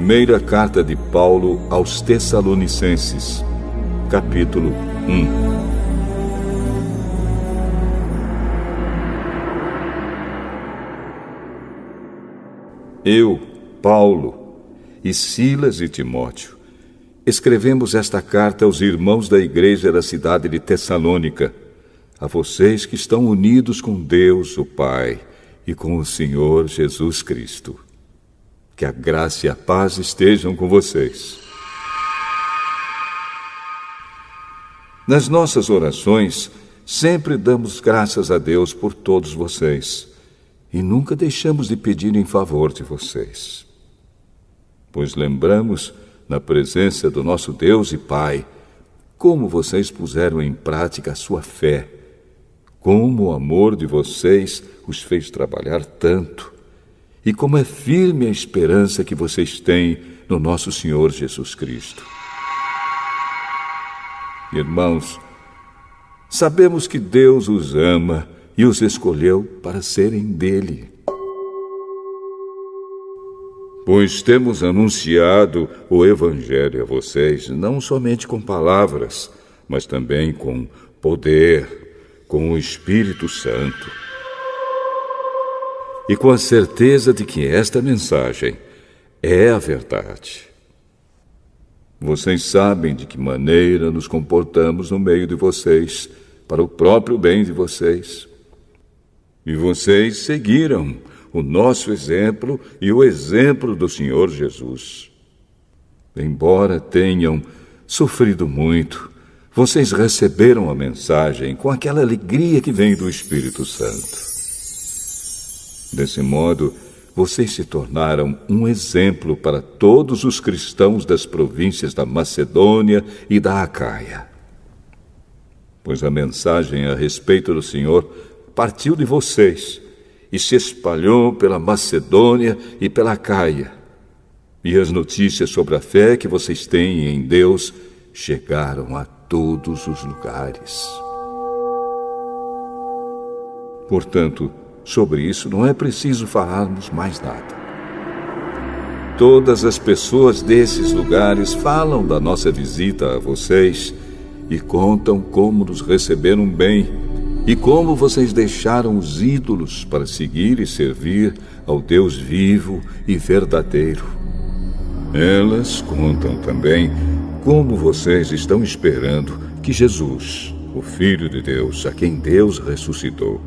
Primeira carta de Paulo aos Tessalonicenses, capítulo 1. Eu, Paulo, e Silas e Timóteo, escrevemos esta carta aos irmãos da igreja da cidade de Tessalônica, a vocês que estão unidos com Deus, o Pai, e com o Senhor Jesus Cristo. Que a graça e a paz estejam com vocês. Nas nossas orações, sempre damos graças a Deus por todos vocês, e nunca deixamos de pedir em favor de vocês. Pois lembramos, na presença do nosso Deus e Pai, como vocês puseram em prática a sua fé, como o amor de vocês os fez trabalhar tanto, e como é firme a esperança que vocês têm no nosso Senhor Jesus Cristo. Irmãos, sabemos que Deus os ama e os escolheu para serem dele. Pois temos anunciado o Evangelho a vocês, não somente com palavras, mas também com poder, com o Espírito Santo. E com a certeza de que esta mensagem é a verdade. Vocês sabem de que maneira nos comportamos no meio de vocês, para o próprio bem de vocês. E vocês seguiram o nosso exemplo e o exemplo do Senhor Jesus. Embora tenham sofrido muito, vocês receberam a mensagem com aquela alegria que vem do Espírito Santo. Desse modo, vocês se tornaram um exemplo para todos os cristãos das províncias da Macedônia e da Acaia. Pois a mensagem a respeito do Senhor partiu de vocês e se espalhou pela Macedônia e pela Acaia. E as notícias sobre a fé que vocês têm em Deus chegaram a todos os lugares. Portanto, sobre isso não é preciso falarmos mais nada. Todas as pessoas desses lugares falam da nossa visita a vocês e contam como nos receberam bem e como vocês deixaram os ídolos para seguir e servir ao Deus vivo e verdadeiro. Elas contam também como vocês estão esperando que Jesus, o Filho de Deus, a quem Deus ressuscitou,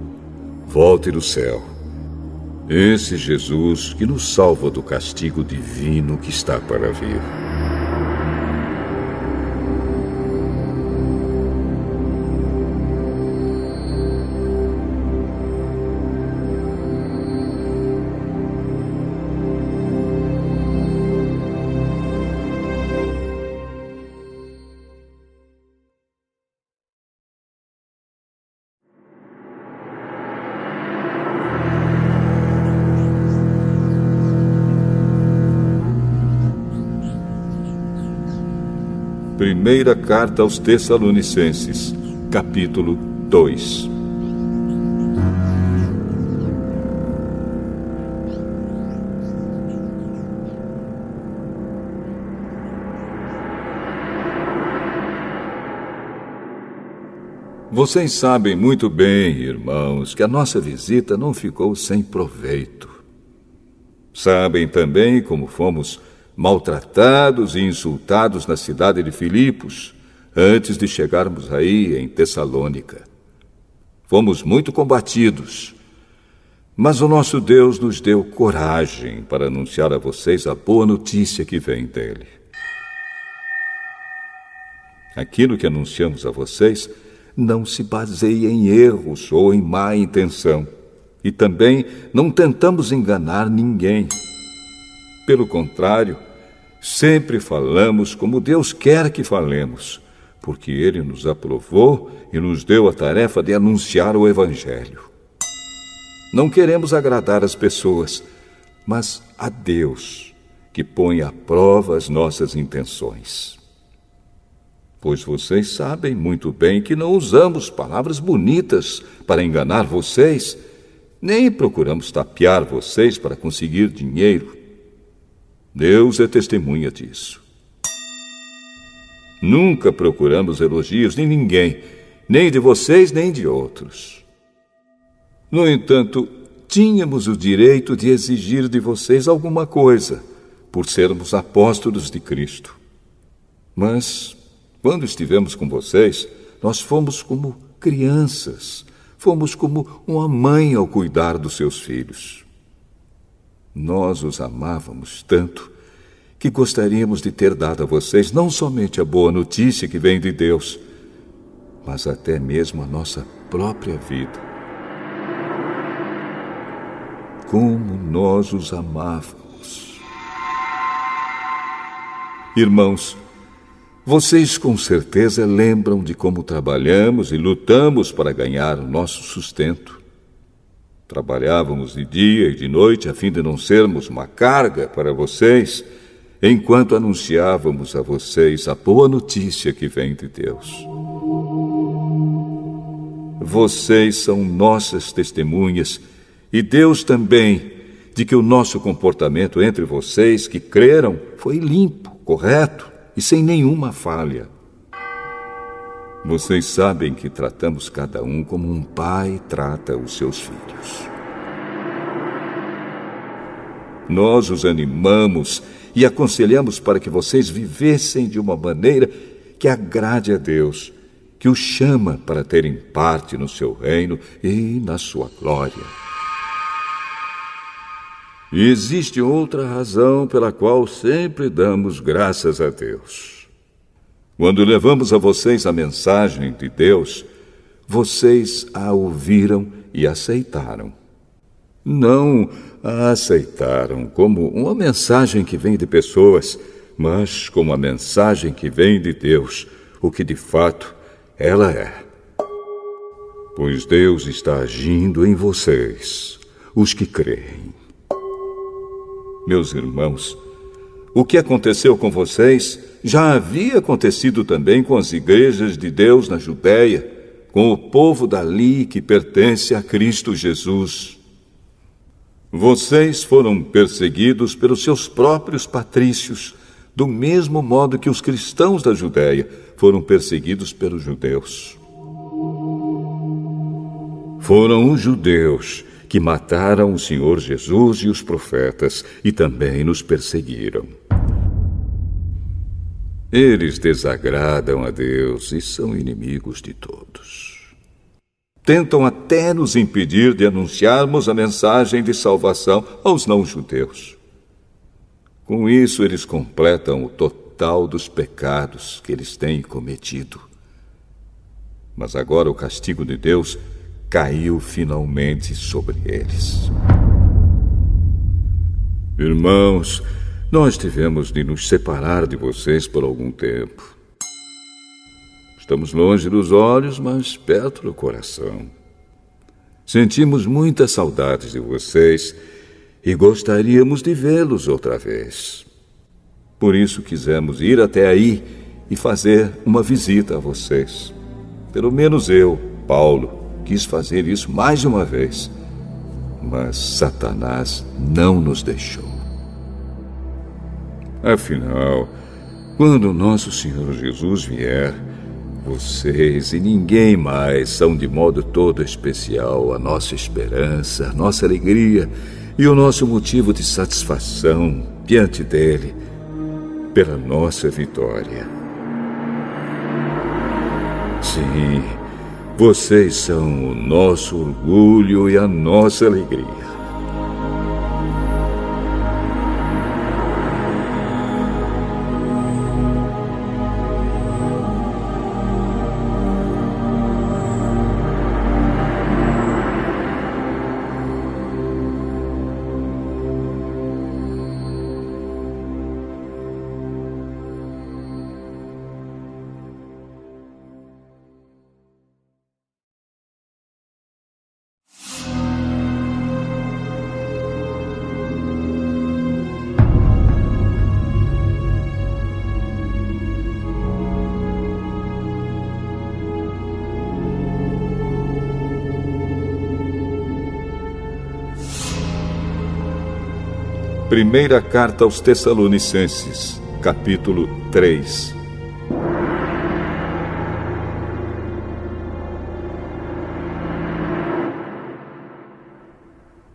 volte do céu. Esse Jesus que nos salva do castigo divino que está para vir. Primeira carta aos Tessalonicenses, capítulo 2. Vocês sabem muito bem, irmãos, que a nossa visita não ficou sem proveito. Sabem também como fomos maltratados e insultados na cidade de Filipos, antes de chegarmos aí em Tessalônica. Fomos muito combatidos, mas o nosso Deus nos deu coragem para anunciar a vocês a boa notícia que vem dele. Aquilo que anunciamos a vocês não se baseia em erros ou em má intenção, e também não tentamos enganar ninguém. Pelo contrário, sempre falamos como Deus quer que falemos, porque Ele nos aprovou e nos deu a tarefa de anunciar o Evangelho. Não queremos agradar as pessoas, mas a Deus, que põe à prova as nossas intenções. Pois vocês sabem muito bem que não usamos palavras bonitas para enganar vocês, nem procuramos tapear vocês para conseguir dinheiro. Deus é testemunha disso. Nunca procuramos elogios de ninguém, nem de vocês, nem de outros. No entanto, tínhamos o direito de exigir de vocês alguma coisa, por sermos apóstolos de Cristo. Mas, quando estivemos com vocês, nós fomos como crianças, fomos como uma mãe ao cuidar dos seus filhos. Nós os amávamos tanto que gostaríamos de ter dado a vocês não somente a boa notícia que vem de Deus, mas até mesmo a nossa própria vida. Como nós os amávamos. Irmãos, vocês com certeza lembram de como trabalhamos e lutamos para ganhar o nosso sustento. Trabalhávamos de dia e de noite a fim de não sermos uma carga para vocês, enquanto anunciávamos a vocês a boa notícia que vem de Deus. Vocês são nossas testemunhas, e Deus também, de que o nosso comportamento entre vocês que creram foi limpo, correto e sem nenhuma falha. Vocês sabem que tratamos cada um como um pai trata os seus filhos. Nós os animamos e aconselhamos para que vocês vivessem de uma maneira que agrade a Deus, que os chama para terem parte no seu reino e na sua glória. E existe outra razão pela qual sempre damos graças a Deus. Quando levamos a vocês a mensagem de Deus, vocês a ouviram e aceitaram. Não a aceitaram como uma mensagem que vem de pessoas, mas como a mensagem que vem de Deus, o que de fato ela é. Pois Deus está agindo em vocês, os que creem. Meus irmãos, o que aconteceu com vocês já havia acontecido também com as igrejas de Deus na Judéia, com o povo dali que pertence a Cristo Jesus. Vocês foram perseguidos pelos seus próprios patrícios, do mesmo modo que os cristãos da Judéia foram perseguidos pelos judeus. Foram os judeus que mataram o Senhor Jesus e os profetas e também nos perseguiram. Eles desagradam a Deus e são inimigos de todos. Tentam até nos impedir de anunciarmos a mensagem de salvação aos não-judeus. Com isso, eles completam o total dos pecados que eles têm cometido. Mas agora o castigo de Deus caiu finalmente sobre eles. Irmãos, nós tivemos de nos separar de vocês por algum tempo. Estamos longe dos olhos, mas perto do coração. Sentimos muitas saudades de vocês e gostaríamos de vê-los outra vez. Por isso quisemos ir até aí e fazer uma visita a vocês. Pelo menos eu, Paulo, quis fazer isso mais uma vez, mas Satanás não nos deixou. Afinal, quando nosso Senhor Jesus vier, vocês e ninguém mais são de modo todo especial a nossa esperança, a nossa alegria e o nosso motivo de satisfação diante dele pela nossa vitória. Sim, vocês são o nosso orgulho e a nossa alegria. Primeira carta aos Tessalonicenses, capítulo 3.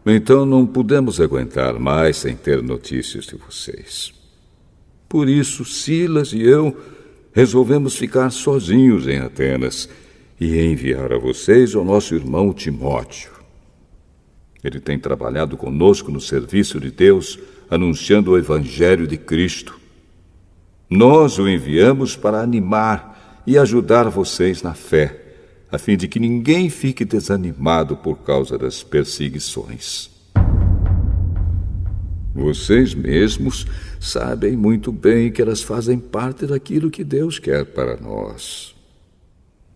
Então não pudemos aguentar mais sem ter notícias de vocês. Por isso, Silas e eu resolvemos ficar sozinhos em Atenas e enviar a vocês o nosso irmão Timóteo. Ele tem trabalhado conosco no serviço de Deus, anunciando o Evangelho de Cristo. Nós o enviamos para animar e ajudar vocês na fé, a fim de que ninguém fique desanimado por causa das perseguições. Vocês mesmos sabem muito bem que elas fazem parte daquilo que Deus quer para nós.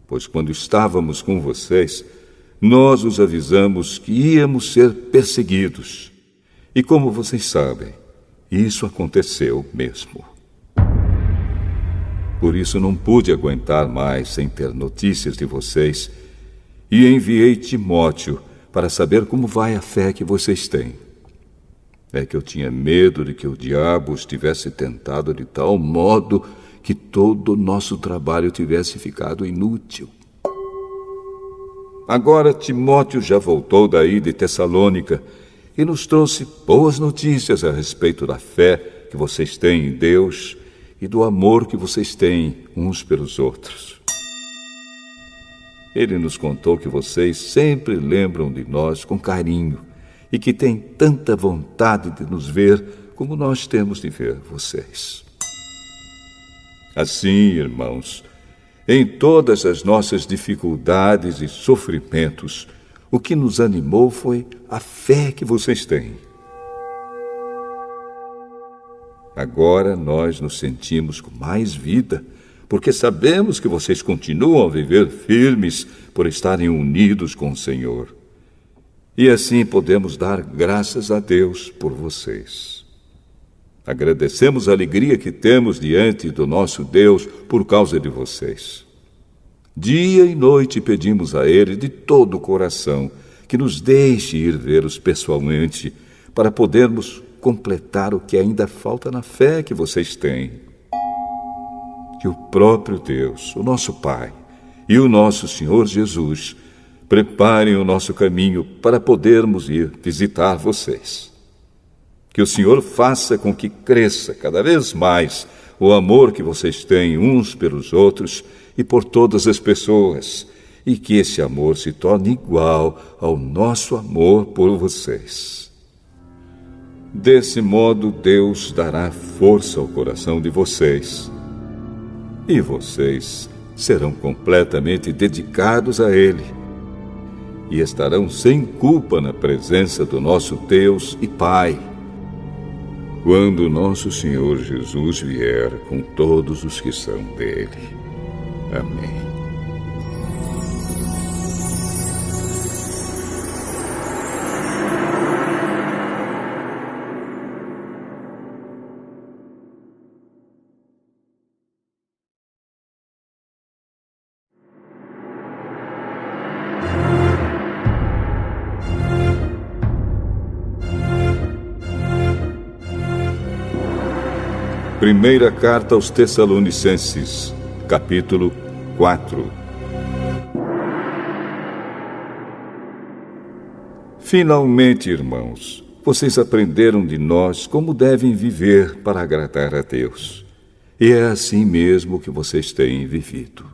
Pois quando estávamos com vocês, nós os avisamos que íamos ser perseguidos. E como vocês sabem, isso aconteceu mesmo. Por isso não pude aguentar mais sem ter notícias de vocês e enviei Timóteo para saber como vai a fé que vocês têm. É que eu tinha medo de que o diabo os tivesse tentado de tal modo que todo o nosso trabalho tivesse ficado inútil. Agora Timóteo já voltou daí de Tessalônica e nos trouxe boas notícias a respeito da fé que vocês têm em Deus e do amor que vocês têm uns pelos outros. Ele nos contou que vocês sempre lembram de nós com carinho e que têm tanta vontade de nos ver como nós temos de ver vocês. Assim, irmãos, em todas as nossas dificuldades e sofrimentos, o que nos animou foi a fé que vocês têm. Agora nós nos sentimos com mais vida, porque sabemos que vocês continuam a viver firmes por estarem unidos com o Senhor. E assim podemos dar graças a Deus por vocês. Agradecemos a alegria que temos diante do nosso Deus por causa de vocês. Dia e noite pedimos a Ele de todo o coração que nos deixe ir vê-los pessoalmente para podermos completar o que ainda falta na fé que vocês têm. Que o próprio Deus, o nosso Pai e o nosso Senhor Jesus preparem o nosso caminho para podermos ir visitar vocês. Que o Senhor faça com que cresça cada vez mais o amor que vocês têm uns pelos outros e por todas as pessoas, e que esse amor se torne igual ao nosso amor por vocês. Desse modo, Deus dará força ao coração de vocês, e vocês serão completamente dedicados a Ele, e estarão sem culpa na presença do nosso Deus e Pai, quando nosso Senhor Jesus vier com todos os que são dele. Amém. Primeira carta aos Tessalonicenses, capítulo 4. Finalmente, irmãos, vocês aprenderam de nós como devem viver para agradar a Deus. E é assim mesmo que vocês têm vivido.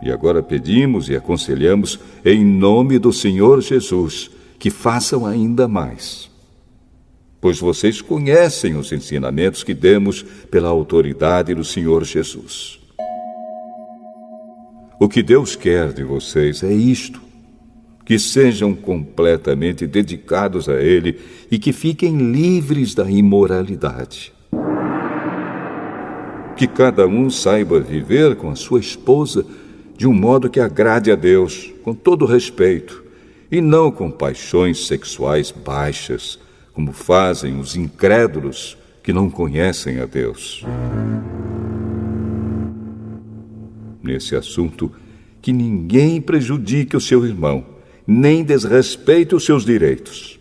E agora pedimos e aconselhamos, em nome do Senhor Jesus, que façam ainda mais. Pois vocês conhecem os ensinamentos que demos pela autoridade do Senhor Jesus. O que Deus quer de vocês é isto: que sejam completamente dedicados a Ele e que fiquem livres da imoralidade. Que cada um saiba viver com a sua esposa de um modo que agrade a Deus, com todo respeito, e não com paixões sexuais baixas, como fazem os incrédulos que não conhecem a Deus. Nesse assunto, que ninguém prejudique o seu irmão, nem desrespeite os seus direitos.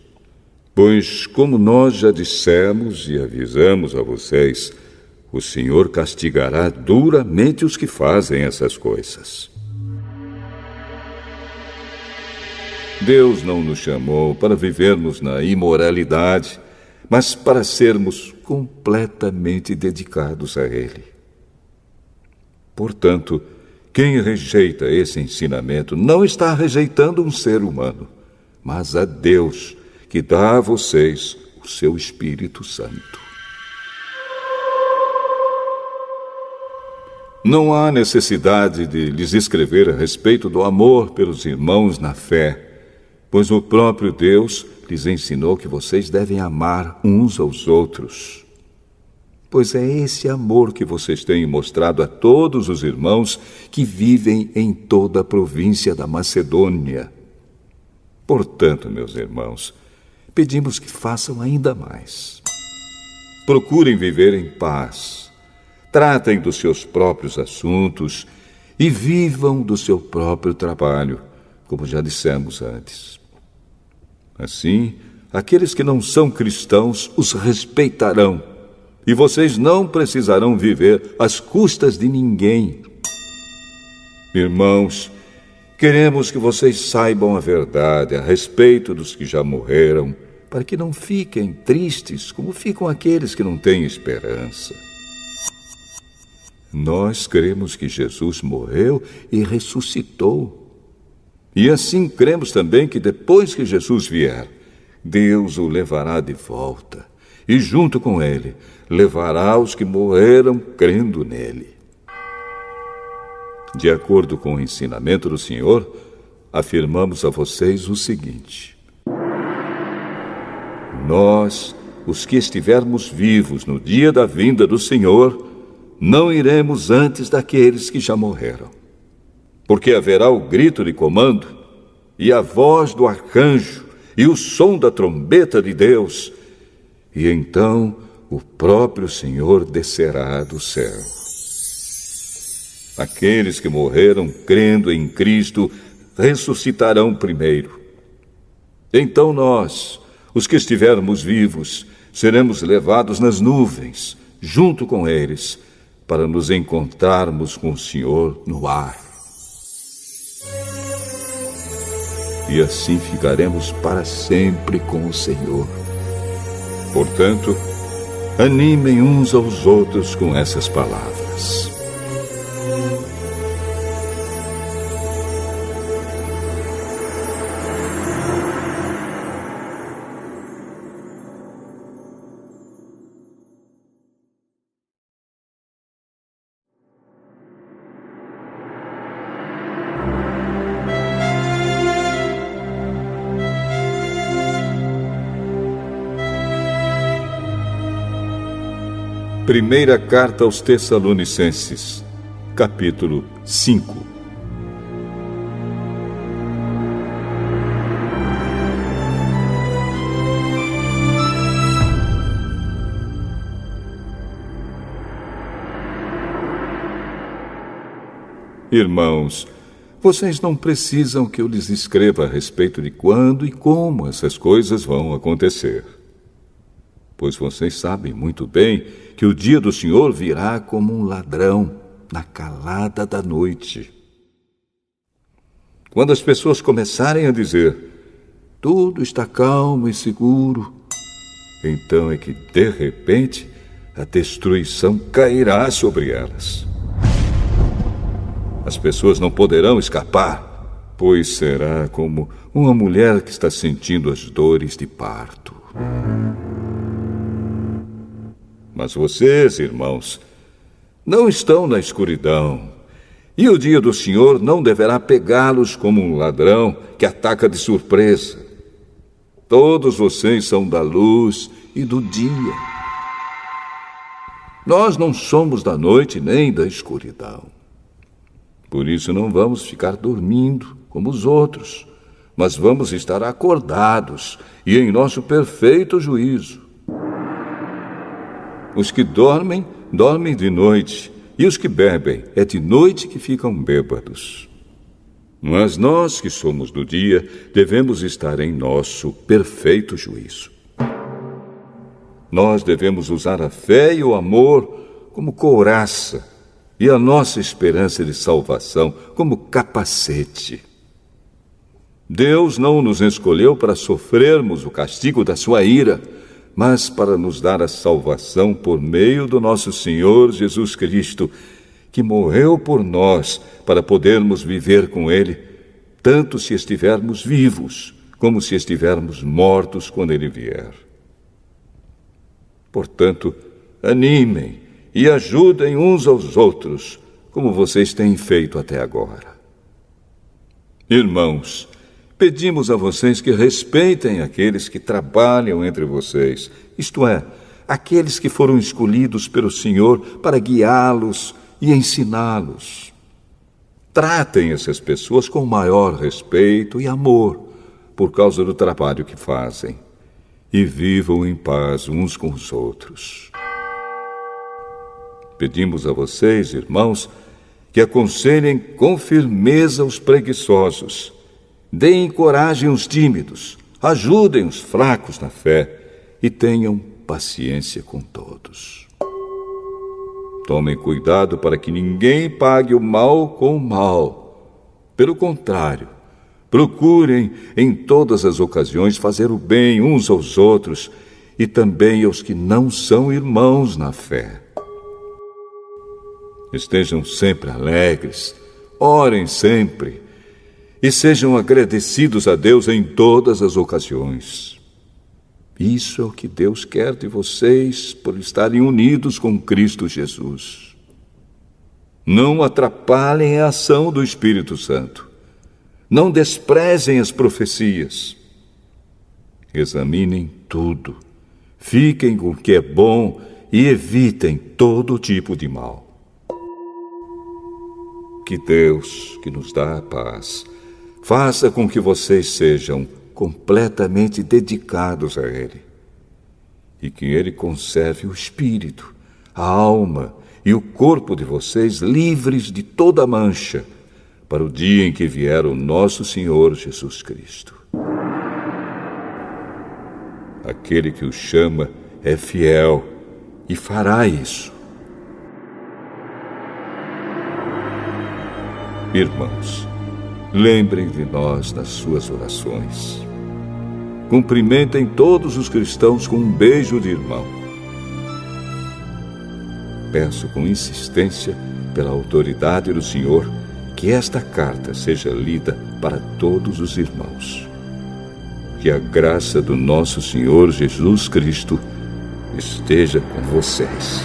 Pois, como nós já dissemos e avisamos a vocês, o Senhor castigará duramente os que fazem essas coisas. Deus não nos chamou para vivermos na imoralidade, mas para sermos completamente dedicados a Ele. Portanto, quem rejeita esse ensinamento não está rejeitando um ser humano, mas a Deus, que dá a vocês o seu Espírito Santo. Não há necessidade de lhes escrever a respeito do amor pelos irmãos na fé, pois o próprio Deus lhes ensinou que vocês devem amar uns aos outros. Pois é esse amor que vocês têm mostrado a todos os irmãos que vivem em toda a província da Macedônia. Portanto, meus irmãos, pedimos que façam ainda mais. Procurem viver em paz, tratem dos seus próprios assuntos e vivam do seu próprio trabalho, como já dissemos antes. Assim, aqueles que não são cristãos os respeitarão, e vocês não precisarão viver às custas de ninguém. Irmãos, queremos que vocês saibam a verdade a respeito dos que já morreram, para que não fiquem tristes como ficam aqueles que não têm esperança. Nós cremos que Jesus morreu e ressuscitou. E assim cremos também que depois que Jesus vier, Deus o levará de volta, e junto com ele levará os que morreram crendo nele. De acordo com o ensinamento do Senhor, afirmamos a vocês o seguinte: nós, os que estivermos vivos no dia da vinda do Senhor, não iremos antes daqueles que já morreram. Porque haverá o grito de comando, e a voz do arcanjo, e o som da trombeta de Deus, e então o próprio Senhor descerá do céu. Aqueles que morreram crendo em Cristo ressuscitarão primeiro. Então nós, os que estivermos vivos, seremos levados nas nuvens, junto com eles, para nos encontrarmos com o Senhor no ar. E assim ficaremos para sempre com o Senhor. Portanto, animem uns aos outros com essas palavras. Primeira Carta aos Tessalonicenses, capítulo 5. Irmãos, vocês não precisam que eu lhes escreva a respeito de quando e como essas coisas vão acontecer. Pois vocês sabem muito bem que o dia do Senhor virá como um ladrão na calada da noite. Quando as pessoas começarem a dizer, tudo está calmo e seguro, então é que, de repente, a destruição cairá sobre elas. As pessoas não poderão escapar, pois será como uma mulher que está sentindo as dores de parto. Mas vocês, irmãos, não estão na escuridão, e o dia do Senhor não deverá pegá-los como um ladrão que ataca de surpresa. Todos vocês são da luz e do dia. Nós não somos da noite nem da escuridão. Por isso não vamos ficar dormindo como os outros, mas vamos estar acordados e em nosso perfeito juízo. Os que dormem, dormem de noite, e os que bebem, é de noite que ficam bêbados. Mas nós que somos do dia, devemos estar em nosso perfeito juízo. Nós devemos usar a fé e o amor como couraça e a nossa esperança de salvação como capacete. Deus não nos escolheu para sofrermos o castigo da sua ira, mas para nos dar a salvação por meio do nosso Senhor Jesus Cristo, que morreu por nós para podermos viver com Ele, tanto se estivermos vivos, como se estivermos mortos quando Ele vier. Portanto, animem e ajudem uns aos outros, como vocês têm feito até agora. Irmãos, pedimos a vocês que respeitem aqueles que trabalham entre vocês, isto é, aqueles que foram escolhidos pelo Senhor para guiá-los e ensiná-los. Tratem essas pessoas com maior respeito e amor por causa do trabalho que fazem e vivam em paz uns com os outros. Pedimos a vocês, irmãos, que aconselhem com firmeza os preguiçosos, deem coragem aos tímidos, ajudem os fracos na fé e tenham paciência com todos. Tomem cuidado para que ninguém pague o mal com o mal. Pelo contrário, procurem em todas as ocasiões fazer o bem uns aos outros e também aos que não são irmãos na fé. Estejam sempre alegres, orem sempre e sejam agradecidos a Deus em todas as ocasiões. Isso é o que Deus quer de vocês por estarem unidos com Cristo Jesus. Não atrapalhem a ação do Espírito Santo. Não desprezem as profecias. Examinem tudo. Fiquem com o que é bom e evitem todo tipo de mal. Que Deus, que nos dá a paz, faça com que vocês sejam completamente dedicados a Ele e que Ele conserve o espírito, a alma e o corpo de vocês livres de toda mancha para o dia em que vier o nosso Senhor Jesus Cristo. Aquele que o chama é fiel e fará isso. Irmãos, lembrem de nós nas suas orações. Cumprimentem todos os cristãos com um beijo de irmão. Peço com insistência, pela autoridade do Senhor, que esta carta seja lida para todos os irmãos. Que a graça do nosso Senhor Jesus Cristo esteja com vocês.